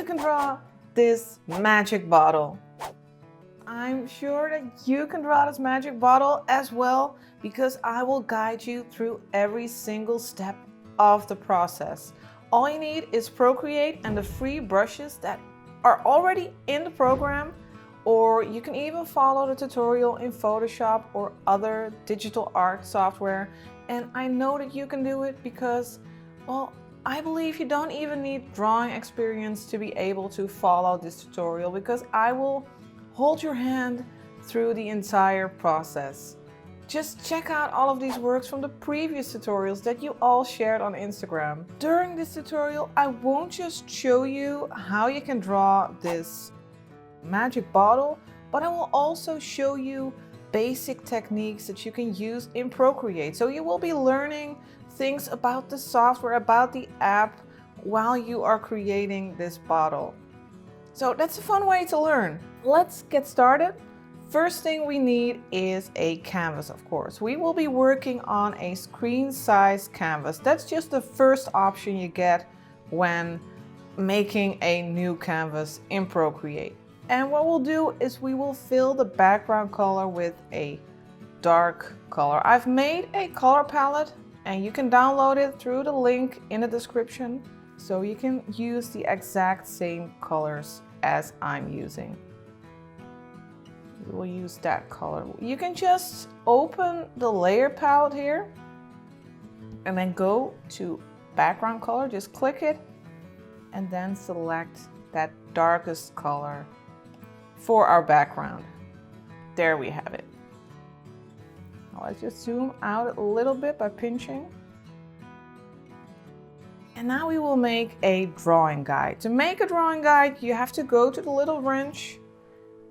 can draw this magic bottle. I'm sure that you can draw this magic bottle as well, because I will guide you through every single step of the process. All you need is Procreate and the free brushes that are already in the program, or you can even follow the tutorial in Photoshop or other digital art software. And I know that you can do it because, well, I believe you don't even need drawing experience to be able to follow this tutorial, because I will hold your hand through the entire process. Just check out all of these works from the previous tutorials that you all shared on Instagram. During this tutorial, I won't just show you how you can draw this magic bottle, but I will also show you basic techniques that you can use in Procreate. So you will be learning things about the software, about the app, while you are creating this bottle. So that's a fun way to learn. Let's get started. First thing we need is a canvas, of course. We will be working on a screen size canvas. That's just the first option you get when making a new canvas in Procreate. And what we'll do is we will fill the background color with a dark color. I've made a color palette and you can download it through the link in the description, so you can use the exact same colors as I'm using. We will use that color. You can just open the layer palette here and then go to background color, just click it and then select that darkest color for our background. There we have it. Now let's just zoom out a little bit by pinching. And now we will make a drawing guide. To make a drawing guide, you have to go to the little wrench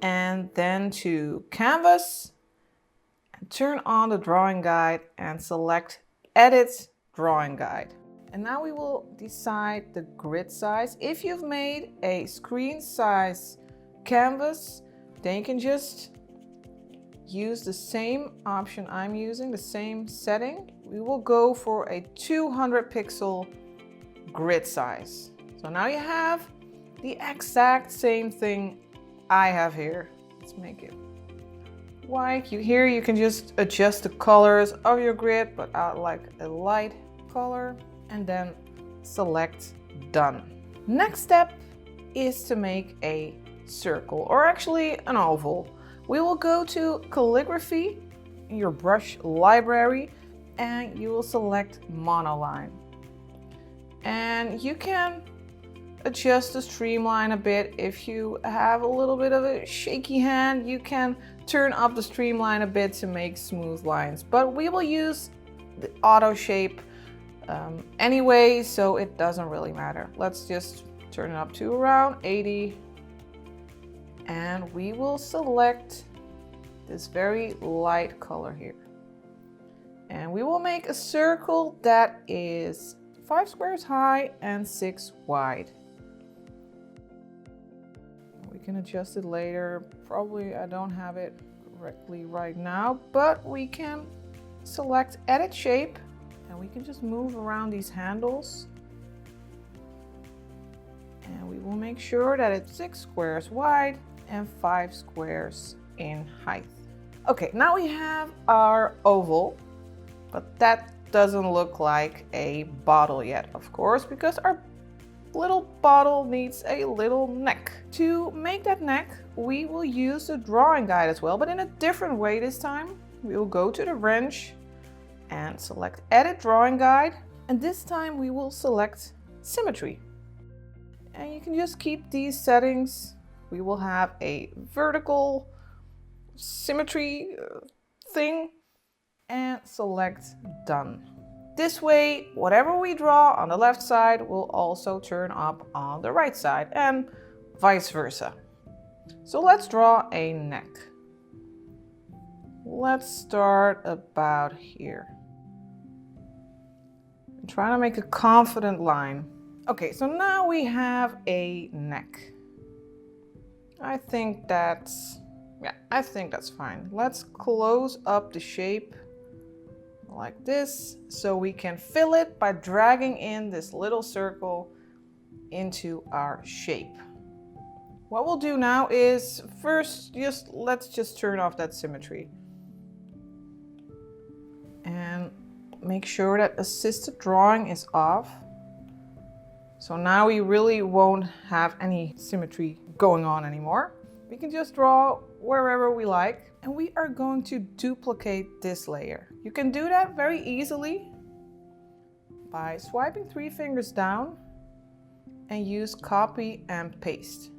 and then to Canvas and turn on the drawing guide and select Edit Drawing Guide. And now we will decide the grid size. If you've made a screen size canvas, then you can just use the same option I'm using, the same setting. We will go for a 200 pixel grid size. So now you have the exact same thing I have here. Let's make it white. Here you can just adjust the colors of your grid, but I like a light color, and then select done. Next step is to make a circle, or actually an oval. We will go to calligraphy in your brush library and you will select monoline. And you can adjust the streamline a bit. If you have a little bit of a shaky hand, you can turn up the streamline a bit to make smooth lines. But we will use the auto shape anyway, so it doesn't really matter. Let's just turn it up to around 80. And we will select this very light color here. And we will make a circle that is 5 squares high and 6 wide. We can adjust it later. Probably I don't have it correctly right now, but we can select Edit Shape and we can just move around these handles. And we will make sure that it's 6 squares wide and 5 squares in height. Okay, now we have our oval, but that doesn't look like a bottle yet, of course, because our little bottle needs a little neck. To make that neck, we will use the drawing guide as well, but in a different way this time. We will go to the wrench and select Edit Drawing Guide, and this time we will select Symmetry. And you can just keep these settings. We will have a vertical symmetry thing and select done. This way, whatever we draw on the left side will also turn up on the right side and vice versa. So let's draw a neck. Let's start about here. I'm trying to make a confident line. Okay, so now we have a neck. I think that's fine. Let's close up the shape like this so we can fill it by dragging in this little circle into our shape. What we'll do now is first let's just turn off that symmetry. And make sure that assisted drawing is off. So now we really won't have any symmetry going on anymore. We can just draw wherever we like. And we are going to duplicate this layer. You can do that very easily by swiping 3 fingers down and use copy and paste.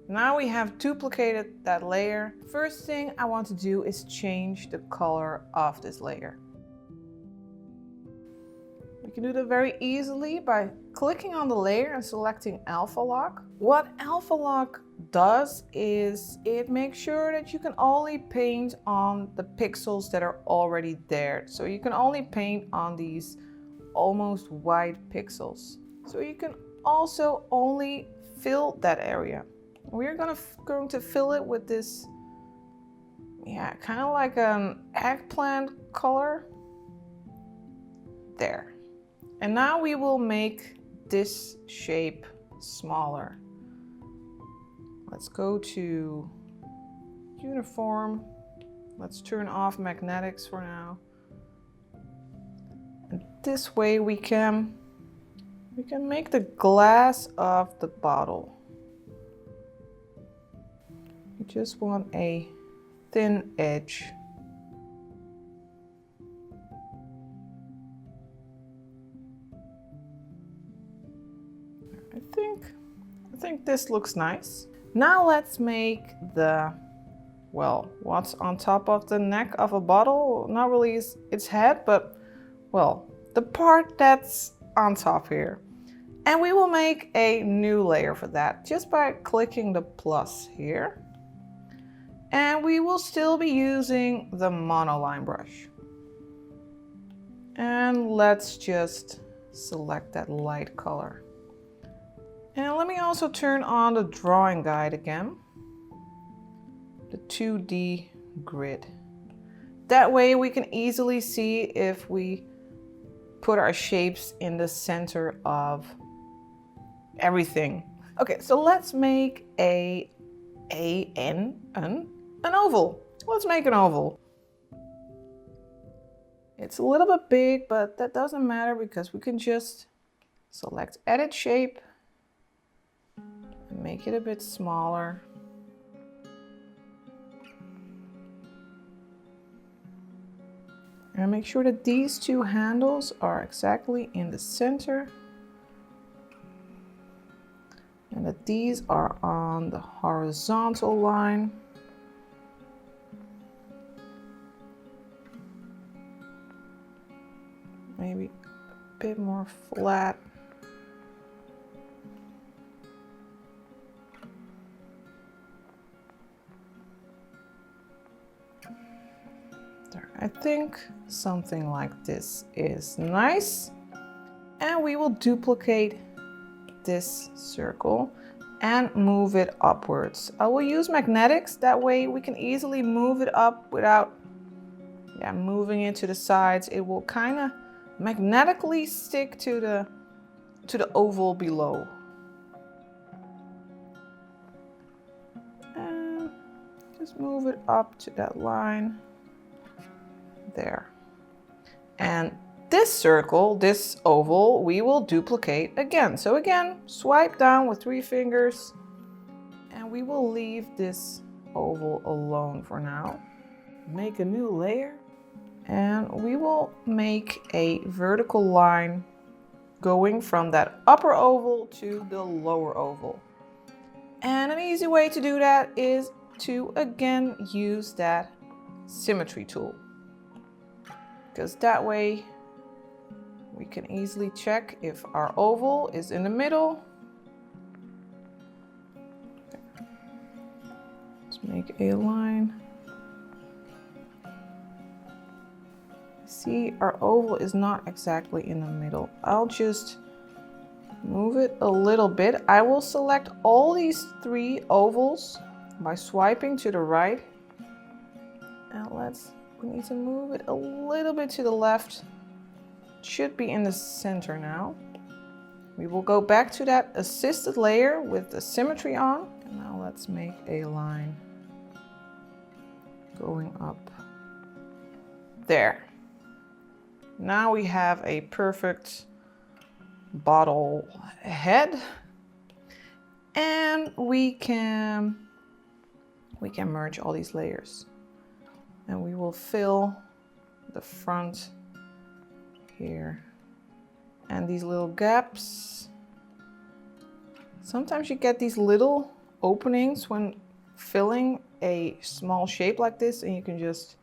Now we have duplicated that layer. First thing I want to do is change the color of this layer. We can do that very easily by clicking on the layer and selecting Alpha Lock. What Alpha Lock does is it makes sure that you can only paint on the pixels that are already there. So you can only paint on these almost white pixels. So you can also only fill that area. We're going to fill it with this, kind of like an eggplant color. There. And now we will make this shape smaller. Let's go to uniform. Let's turn off magnetics for now. And this way we can make the glass of the bottle. You just want a thin edge. I think this looks nice. Now let's make what's on top of the neck of a bottle. Not really its head, but the part that's on top here. And we will make a new layer for that just by clicking the plus here. And we will still be using the monoline brush. And let's just select that light color. And let me also turn on the drawing guide again, the 2D grid. That way we can easily see if we put our shapes in the center of everything. Okay, so let's make an oval. Let's make an oval. It's a little bit big, but that doesn't matter because we can just select edit shape. Make it a bit smaller. And make sure that these 2 handles are exactly in the center. And that these are on the horizontal line. Maybe a bit more flat. I think something like this is nice. And we will duplicate this circle and move it upwards. I will use magnetics. That way we can easily move it up without moving it to the sides. It will kind of magnetically stick to the oval below. And just move it up to that line. There. And this circle, this oval, we will duplicate again. So again, swipe down with 3 fingers and we will leave this oval alone for now. Make a new layer and we will make a vertical line going from that upper oval to the lower oval. And an easy way to do that is to again use that symmetry tool. Because that way we can easily check if our oval is in the middle. Let's make a line. See, our oval is not exactly in the middle. I'll just move it a little bit. I will select all these 3 ovals by swiping to the right. And we need to move it a little bit to the left. It should be in the center now. We will go back to that assisted layer with the symmetry on. And now let's make a line going up there. Now we have a perfect bottle head, and we can merge all these layers, and we will fill the front here and these little gaps. Sometimes you get these little openings when filling a small shape like this, and you can just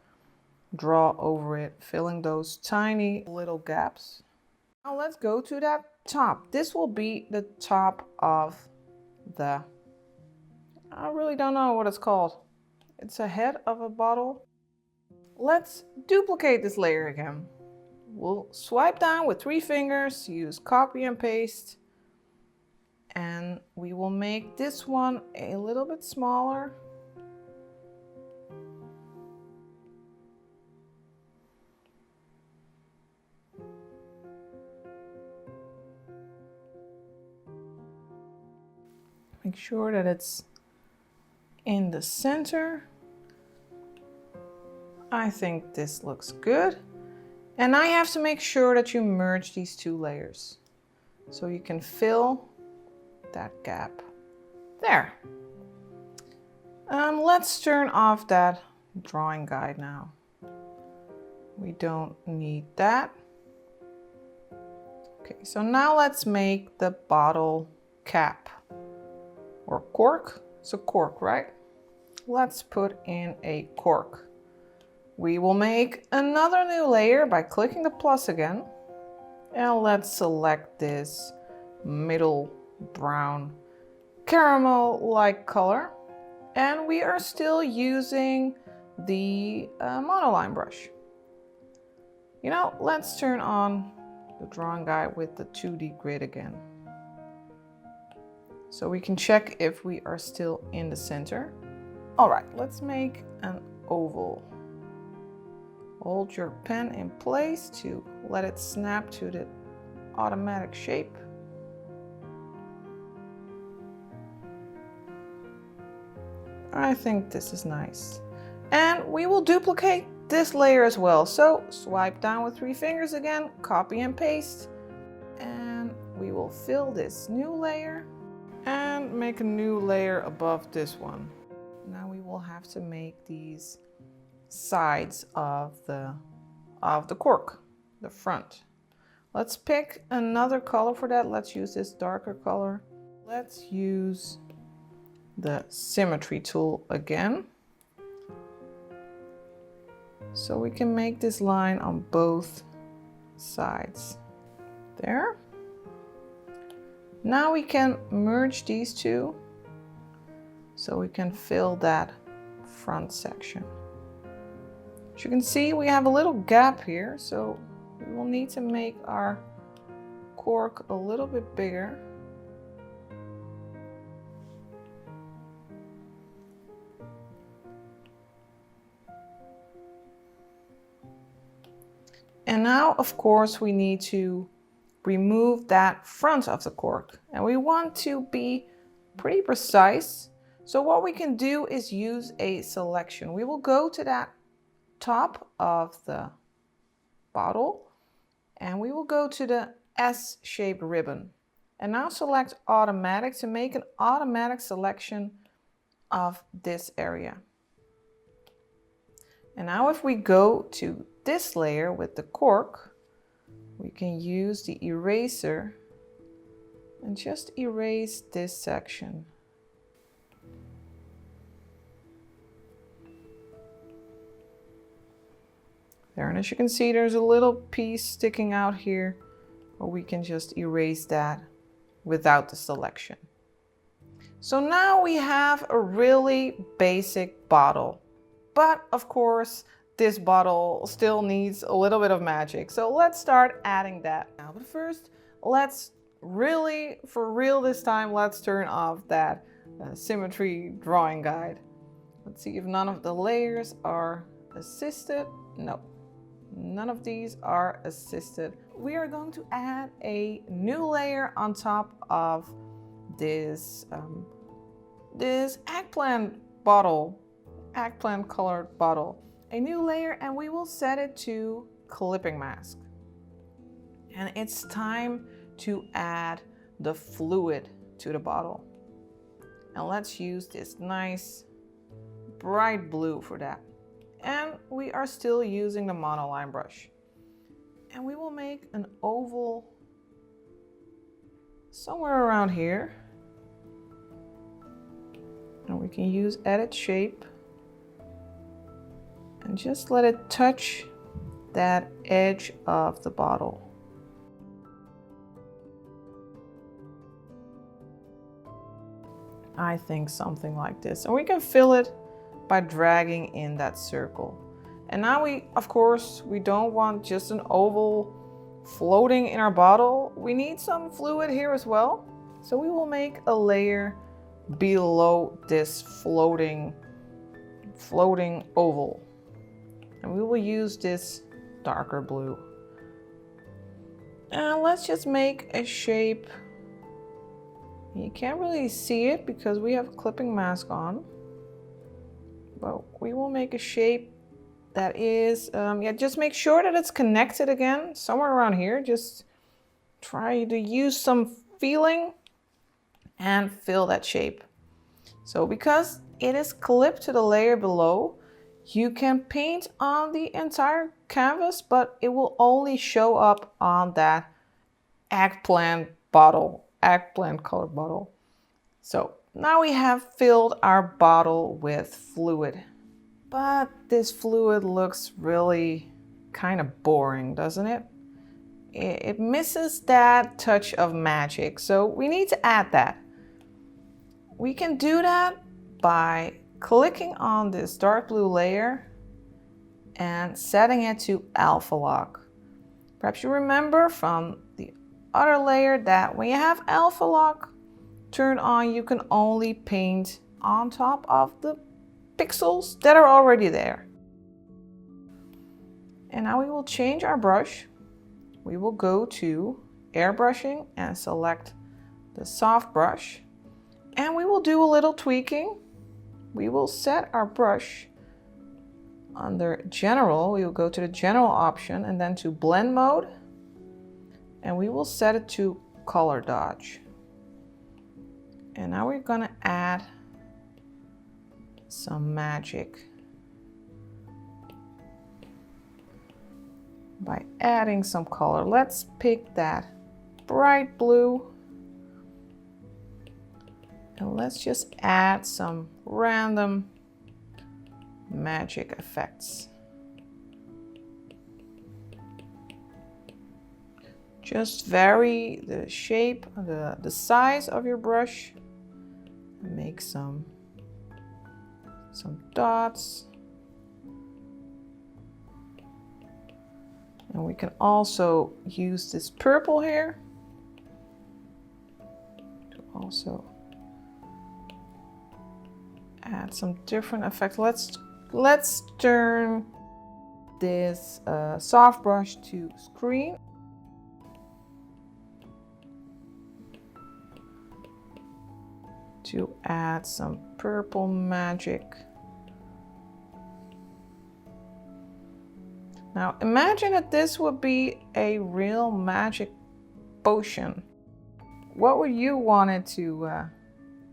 draw over it, filling those tiny little gaps. Now let's go to that top. This will be the top of the, I really don't know what it's called. It's a head of a bottle. Let's duplicate this layer again. We'll swipe down with 3 fingers, use copy and paste, and we will make this one a little bit smaller. Make sure that it's in the center. I think this looks good. And now you have to make sure that you merge these 2 layers so you can fill that gap there. Let's turn off that drawing guide now. We don't need that. Okay, so now let's make the bottle cap. Or cork. It's a cork, right? Let's put in a cork. We will make another new layer by clicking the plus again. And let's select this middle brown caramel-like color. And we are still using the monoline brush. You know, let's turn on the drawing guide with the 2D grid again, so we can check if we are still in the center. All right, let's make an oval. Hold your pen in place to let it snap to the automatic shape. I think this is nice. And we will duplicate this layer as well. So swipe down with 3 fingers again, copy and paste, and we will fill this new layer and make a new layer above this one. Now we will have to make these sides of the cork, the front. Let's pick another color for that. Let's use this darker color. Let's use the symmetry tool again, so we can make this line on both sides. There. Now we can merge these 2 so we can fill that front section. As you can see, we have a little gap here, so we will need to make our cork a little bit bigger. And now, of course, we need to remove that front of the cork, and we want to be pretty precise. So what we can do is use a selection. We will go to that top of the bottle, and we will go to the S-shaped ribbon, and now select automatic to make an automatic selection of this area. And now if we go to this layer with the cork, we can use the eraser and just erase this section. There, and as you can see, there's a little piece sticking out here, or we can just erase that without the selection. So now we have a really basic bottle, but of course, this bottle still needs a little bit of magic. So let's start adding that now. But first, let's really, for real this time, let's turn off that symmetry drawing guide. Let's see if none of the layers are assisted. No. None of these are assisted. We are going to add a new layer on top of this this eggplant bottle, eggplant colored bottle. A new layer, and we will set it to clipping mask. And it's time to add the fluid to the bottle. And let's use this nice bright blue for that. And we are still using the monoline brush. And we will make an oval somewhere around here. And we can use edit shape and just let it touch that edge of the bottle. I think something like this. And we can fill it by dragging in that circle. And now of course, we don't want just an oval floating in our bottle. We need some fluid here as well. So we will make a layer below this floating oval. And we will use this darker blue. And let's just make a shape. You can't really see it because we have a clipping mask on. But we will make a shape that is, just make sure that it's connected again, somewhere around here. Just try to use some feeling and fill that shape. So because it is clipped to the layer below, you can paint on the entire canvas, but it will only show up on that eggplant bottle, eggplant colored bottle. So now we have filled our bottle with fluid. But this fluid looks really kind of boring, doesn't it? It misses that touch of magic, so we need to add that. We can do that by clicking on this dark blue layer and setting it to alpha lock. Perhaps you remember from the other layer that when you have alpha lock turned on, you can only paint on top of the pixels that are already there. And now we will change our brush. We will go to airbrushing and select the soft brush. And we will do a little tweaking. We will set our brush under general. We will go to the general option and then to blend mode. And we will set it to color dodge. And now we're gonna add some magic by adding some color. Let's pick that bright blue. And let's just add some random magic effects. Just vary the shape, the size of your brush. Make some dots. And we can also use this purple here to also add some different effects. Let's turn this soft brush to screen. To add some purple magic. Now imagine that this would be a real magic potion. What would you want it to,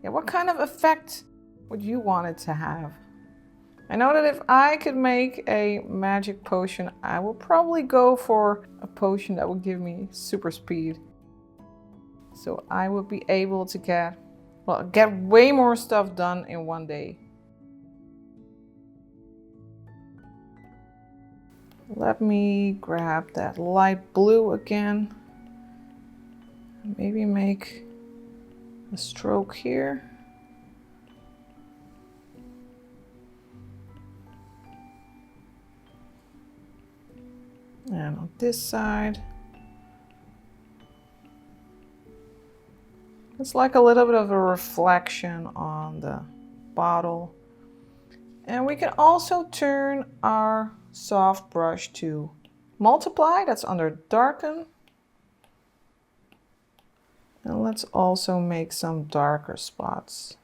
what kind of effect would you want it to have? I know that if I could make a magic potion, I would probably go for a potion that would give me super speed. So I would be able to get way more stuff done in one day. Let me grab that light blue again. Maybe make a stroke here. And on this side. It's like a little bit of a reflection on the bottle. And we can also turn our soft brush to multiply, that's under darken. And let's also make some darker spots.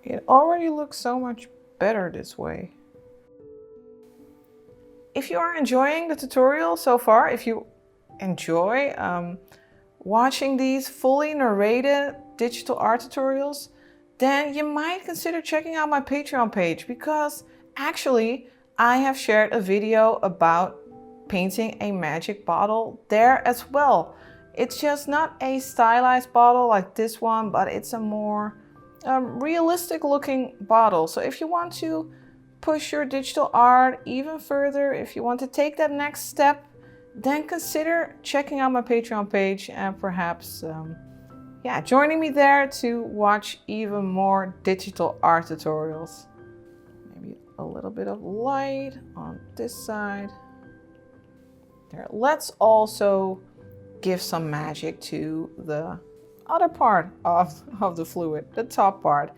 It already looks so much better this way. If you are enjoying the tutorial so far, if you enjoy watching these fully narrated digital art tutorials, then you might consider checking out my Patreon page, because actually I have shared a video about painting a magic bottle there as well. It's just not a stylized bottle like this one, but it's a more realistic looking bottle. So if you want to push your digital art even further, if you want to take that next step, then consider checking out my Patreon page and perhaps joining me there to watch even more digital art tutorials. Maybe a little bit of light on this side. There. Let's also give some magic to the other part of the fluid, the top part.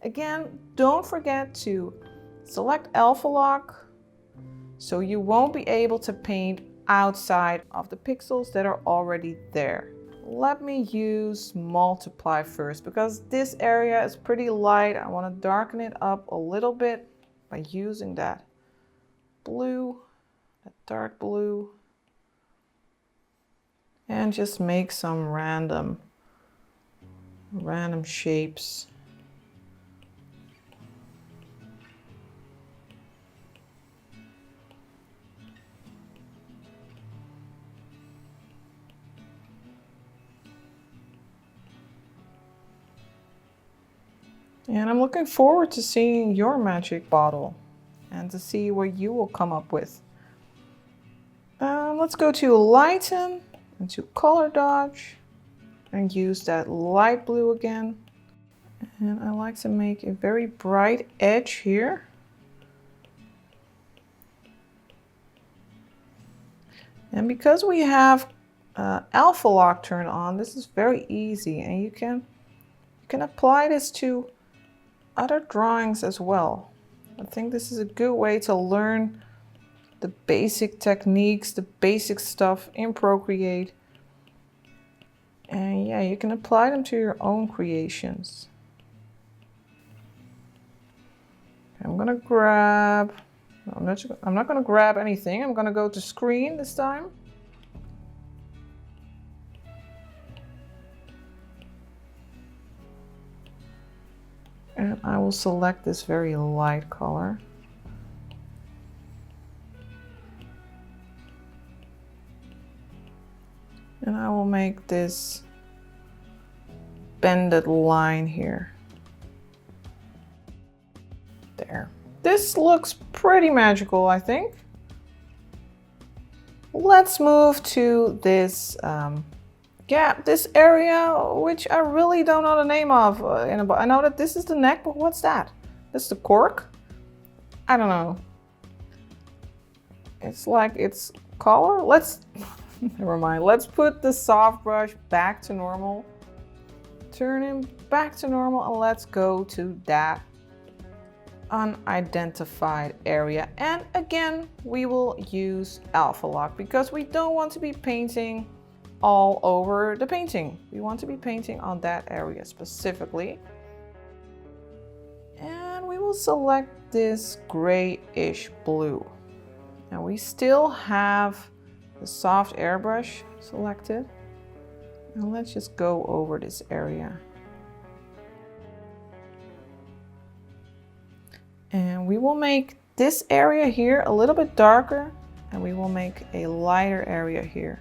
Again, don't forget to select alpha lock, so you won't be able to paint outside of the pixels that are already there. Let me use multiply first, because this area is pretty light. I want to darken it up a little bit by using that blue, that dark blue, and just make some random shapes. And I'm looking forward to seeing your magic bottle and to see what you will come up with. Let's go to lighten and to color dodge and use that light blue again. And I like to make a very bright edge here. And because we have alpha lock turned on, this is very easy, and you can apply this to other drawings as well. I think this is a good way to learn the basic techniques, the basic stuff in Procreate. And yeah, you can apply them to your own creations. I'm gonna grab, I'm not gonna grab anything. I'm gonna go to screen this time. And I will select this very light color. And I will make this bended line here. There. This looks pretty magical, I think. Let's move to this this area, which I really don't know the name of. I know that this is the neck, but what's that? That's the cork? I don't know. It's like its collar. Let's, never mind. Let's put the soft brush back to normal. Turn him back to normal, and let's go to that unidentified area. And again, we will use alpha lock because we don't want to be painting all over the painting. We want to be painting on that area specifically. And we will select this grayish blue. Now we still have the soft airbrush selected. And let's just go over this area. And we will make this area here a little bit darker, and we will make a lighter area here.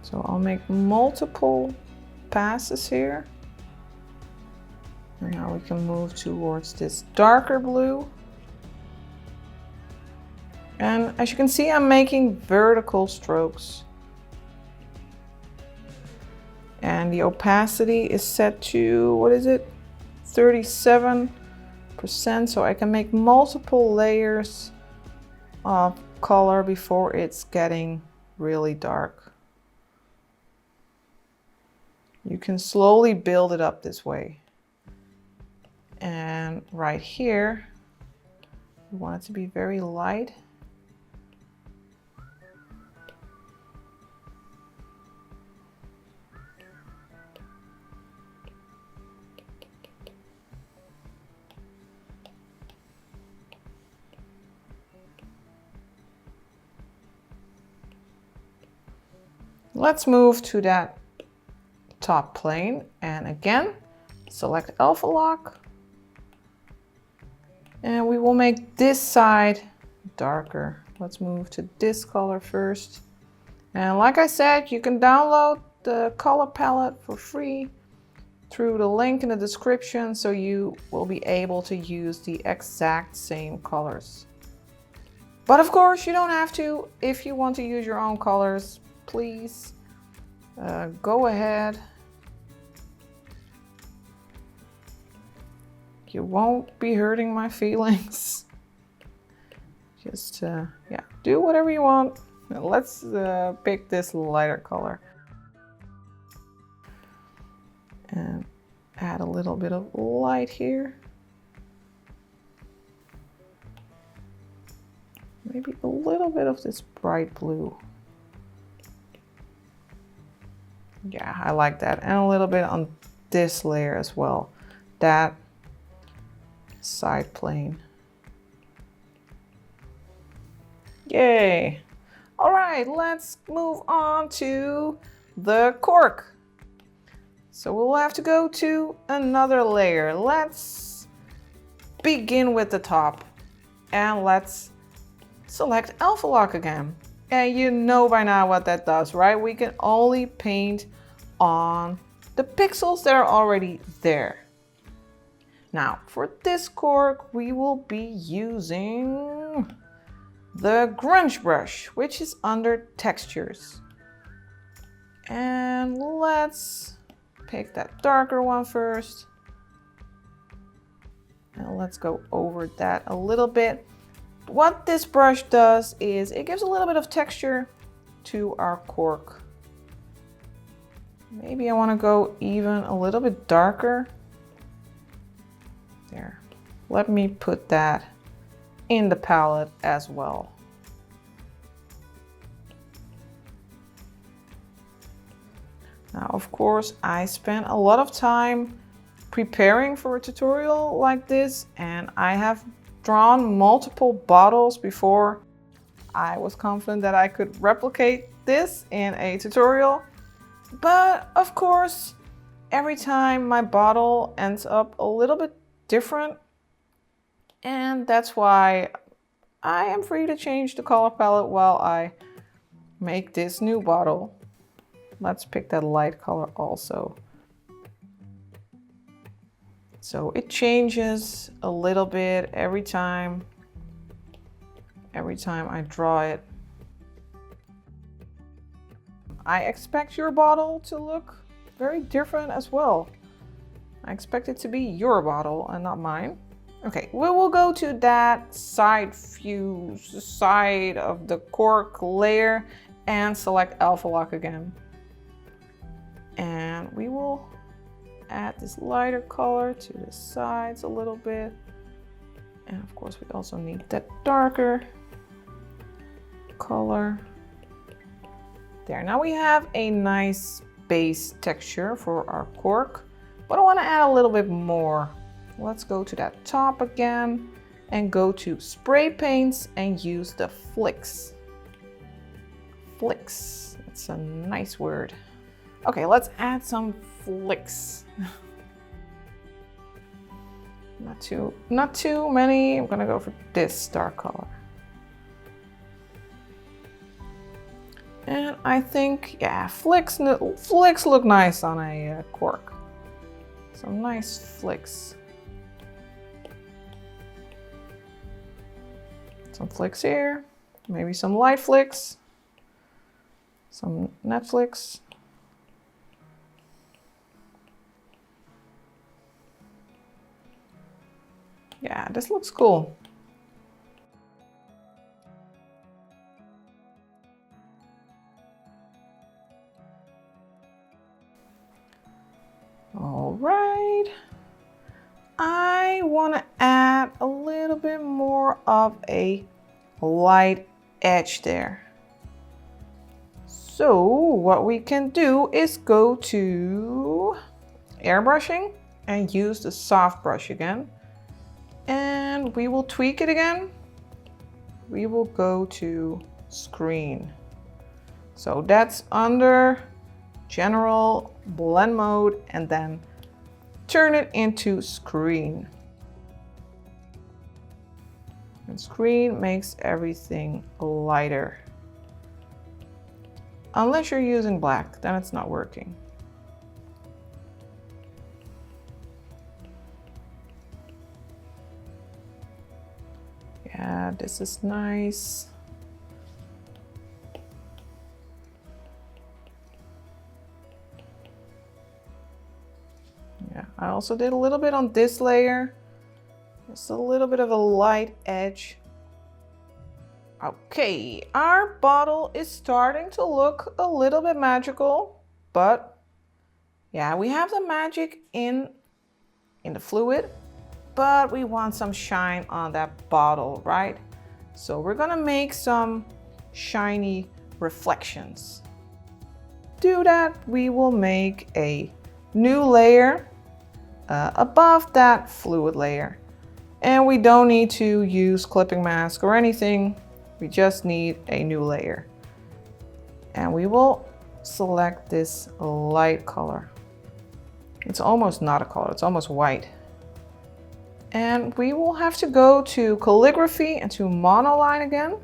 So I'll make multiple passes here. And now we can move towards this darker blue. And as you can see, I'm making vertical strokes. And the opacity is set to, what is it? 37. percent so I can make multiple layers of color before it's getting really dark. You can slowly build it up this way. And right here, you want it to be very light. Let's move to that top plane, and again, select alpha lock. And we will make this side darker. Let's move to this color first. And like I said, you can download the color palette for free through the link in the description, so you will be able to use the exact same colors. But of course, you don't have to. If you want to use your own colors, please go ahead. You won't be hurting my feelings. Just yeah, do whatever you want. Let's pick this lighter color and add a little bit of light here. Maybe a little bit of this bright blue. Yeah, I like that. And a little bit on this layer as well. That side plane. Yay. All right, let's move on to the cork. So we'll have to go to another layer. Let's begin with the top and let's select alpha lock again. And you know by now what that does, right? We can only paint on the pixels that are already there. Now, for this cork, we will be using the grunge brush, which is under textures. And let's pick that darker one first. And let's go over that a little bit. What this brush does is it gives a little bit of texture to our cork. Maybe I want to go even a little bit darker. There. Let me put that in the palette as well. Now, of course, I spent a lot of time preparing for a tutorial like this, and I have drawn multiple bottles before I was confident that I could replicate this in a tutorial. But of course, every time my bottle ends up a little bit different, and that's why I am free to change the color palette while I make this new bottle. Let's pick that light color also. So it changes a little bit every time I draw it. I expect your bottle to look very different as well. I expect it to be your bottle and not mine. Okay, we will go to that side of the cork layer and select alpha lock again. And we will add this lighter color to the sides a little bit. And of course, we also need that darker color. There, now we have a nice base texture for our cork, but I want to add a little bit more. Let's go to that top again and go to spray paints and use the flicks. Flicks, it's a nice word. Okay, let's add some flicks. Not too many. I'm gonna go for this dark color. And I think, yeah, flicks look nice on a cork. Some nice flicks. Some flicks here, maybe some light flicks, some Netflix. Yeah, this looks cool. All right. I want to add a little bit more of a light edge there. So what we can do is go to airbrushing and use the soft brush again. And we will tweak it again. We will go to screen. So that's under general blend mode and then turn it into screen. And screen makes everything lighter. Unless you're using black, then it's not working. Yeah, this is nice. Yeah, I also did a little bit on this layer. Just a little bit of a light edge. Okay, our bottle is starting to look a little bit magical, but yeah, we have the magic in the fluid, but we want some shine on that bottle, right? So we're gonna make some shiny reflections. To do that, we will make a new layer above that fluid layer. And we don't need to use clipping mask or anything. We just need a new layer. And we will select this light color. It's almost not a color, it's almost white. And we will have to go to calligraphy and to monoline again.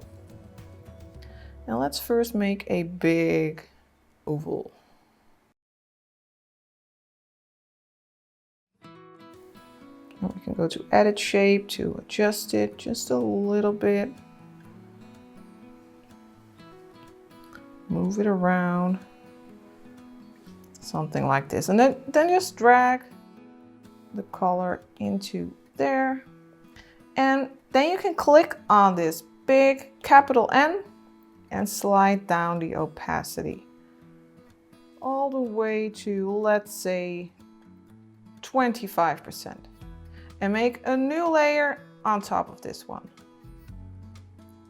And let's first make a big oval. And we can go to edit shape to adjust it just a little bit. Move it around. Something like this. And then just drag the color into there. And then you can click on this big capital N and slide down the opacity all the way to, let's say, 25%. And make a new layer on top of this one.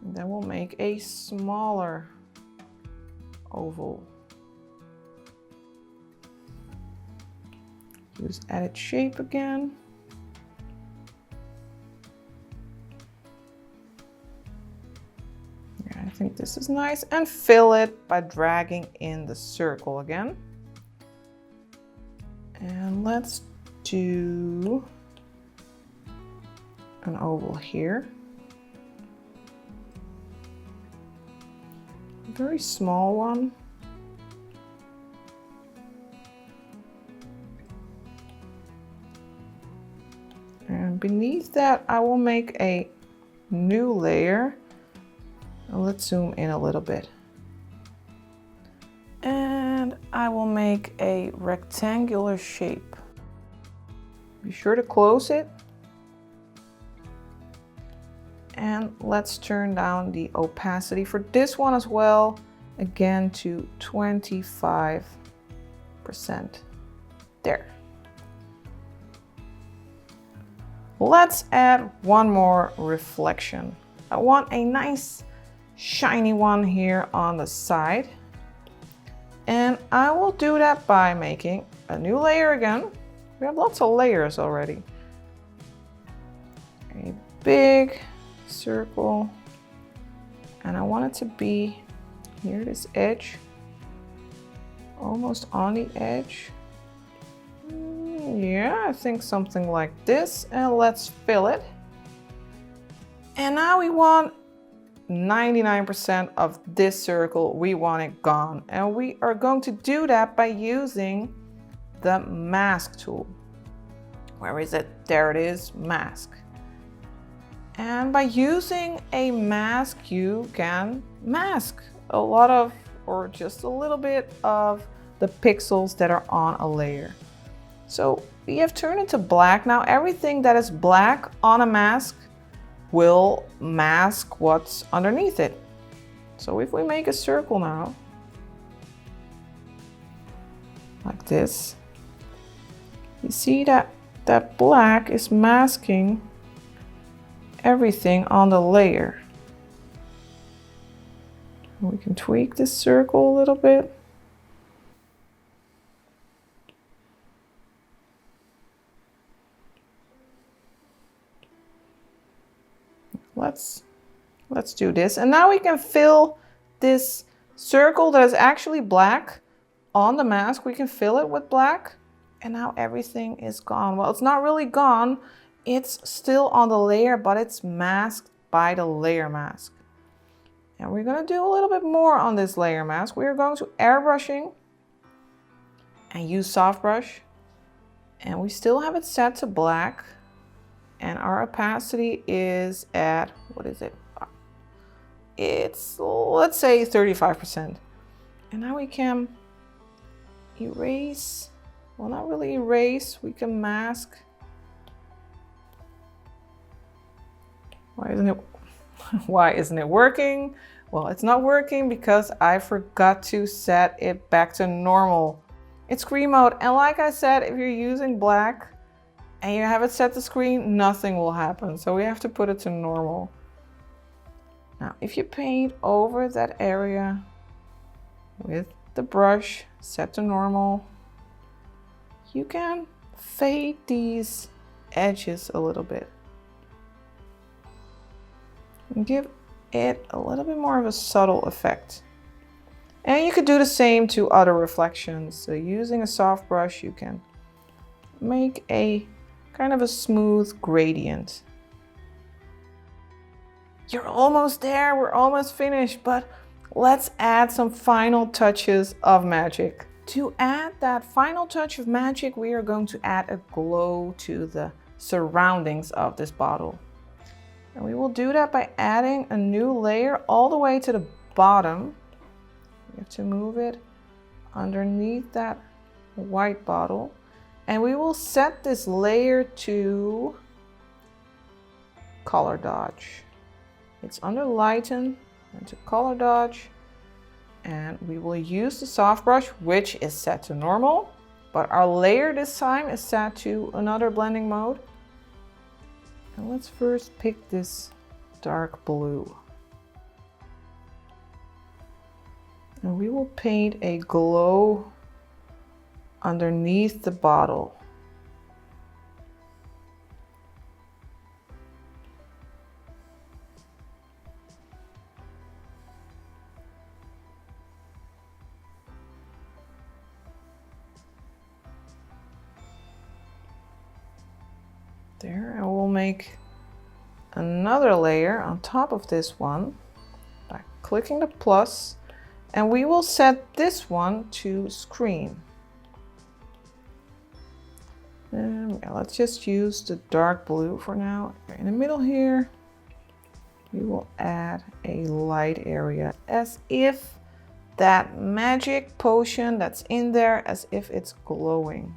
And then we'll make a smaller oval. Use edit shape again. Yeah, I think this is nice. And fill it by dragging in the circle again. And let's do an oval here. A very small one. And beneath that, I will make a new layer. And let's zoom in a little bit. And I will make a rectangular shape. Be sure to close it. And let's turn down the opacity for this one as well, again to 25%. There. Let's add one more reflection. I want a nice shiny one here on the side. And I will do that by making a new layer again. We have lots of layers already. A big circle. And I want it to be near this edge. Almost on the edge. Yeah, I think something like this. And let's fill it. And now we want 99% of this circle, we want it gone. And we are going to do that by using the mask tool. Where is it? There it is, mask. And by using a mask, you can mask a lot of, or just a little bit of the pixels that are on a layer. So we have turned it to black. Now everything that is black on a mask will mask what's underneath it. So if we make a circle now, like this, you see that that black is masking everything on the layer. We can tweak this circle a little bit. Let's do this. And now we can fill this circle that is actually black on the mask. We can fill it with black. And now everything is gone. Well, it's not really gone. It's still on the layer, but it's masked by the layer mask. And we're going to do a little bit more on this layer mask. We are going to airbrushing and use soft brush. And we still have it set to black. And our opacity is at, what is it? It's, let's say 35%. And now we can erase, well, not really erase, we can mask. Why isn't it working? Well, it's not working because I forgot to set it back to normal. It's screen mode. And like I said, if you're using black and you have it set to screen, nothing will happen. So we have to put it to normal. Now, if you paint over that area with the brush set to normal, you can fade these edges a little bit and give it a little bit more of a subtle effect. And you could do the same to other reflections. So using a soft brush, you can make a kind of a smooth gradient. You're almost there, we're almost finished, but let's add some final touches of magic. To add that final touch of magic, we are going to add a glow to the surroundings of this bottle. And we will do that by adding a new layer all the way to the bottom. You have to move it underneath that white bottle. And we will set this layer to color dodge. It's under lighten and to color dodge. And we will use the soft brush, which is set to normal. But our layer this time is set to another blending mode. And let's first pick this dark blue. And we will paint a glow underneath the bottle. There, and we'll make another layer on top of this one by clicking the plus, and we will set this one to screen. And yeah, let's just use the dark blue for now. In the middle here, we will add a light area as if that magic potion that's in there, as if it's glowing.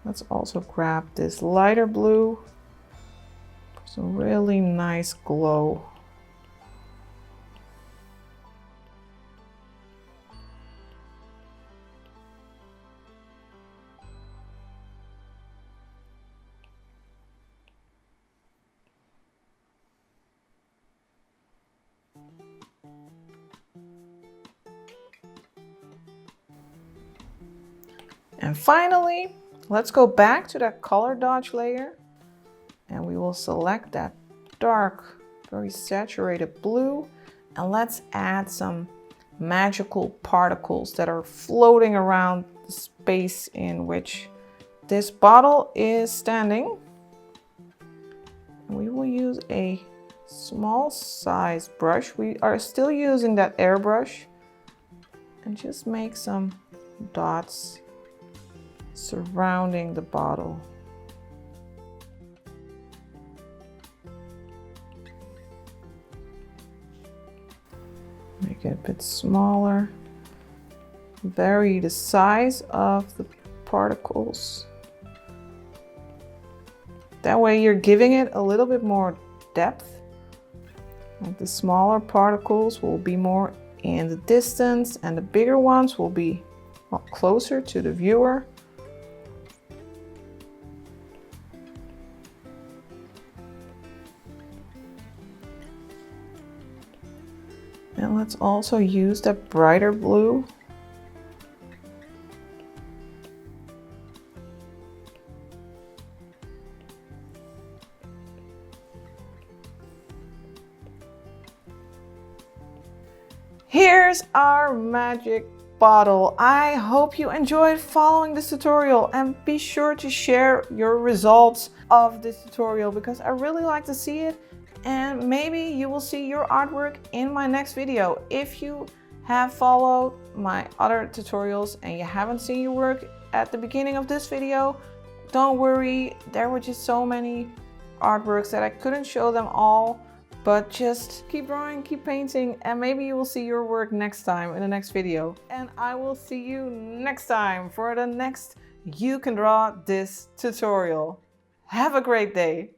Let's also grab this lighter blue for some really nice glow. And finally, let's go back to that color dodge layer and we will select that dark, very saturated blue, and let's add some magical particles that are floating around the space in which this bottle is standing. And we will use a small size brush. We are still using that airbrush, and just make some dots surrounding the bottle. Make it a bit smaller. Vary the size of the particles. That way you're giving it a little bit more depth. Like the smaller particles will be more in the distance and the bigger ones will be closer to the viewer. And let's also use that brighter blue. Here's our magic bottle. I hope you enjoyed following this tutorial, and be sure to share your results of this tutorial because I really like to see it, and maybe you will see your artwork in my next video. If you have followed my other tutorials and you haven't seen your work at the beginning of this video, don't worry, there were just so many artworks that I couldn't show them all. But just keep drawing, keep painting, and maybe you will see your work next time in the next video. And I will see you next time for the next You Can Draw This tutorial. Have a great day.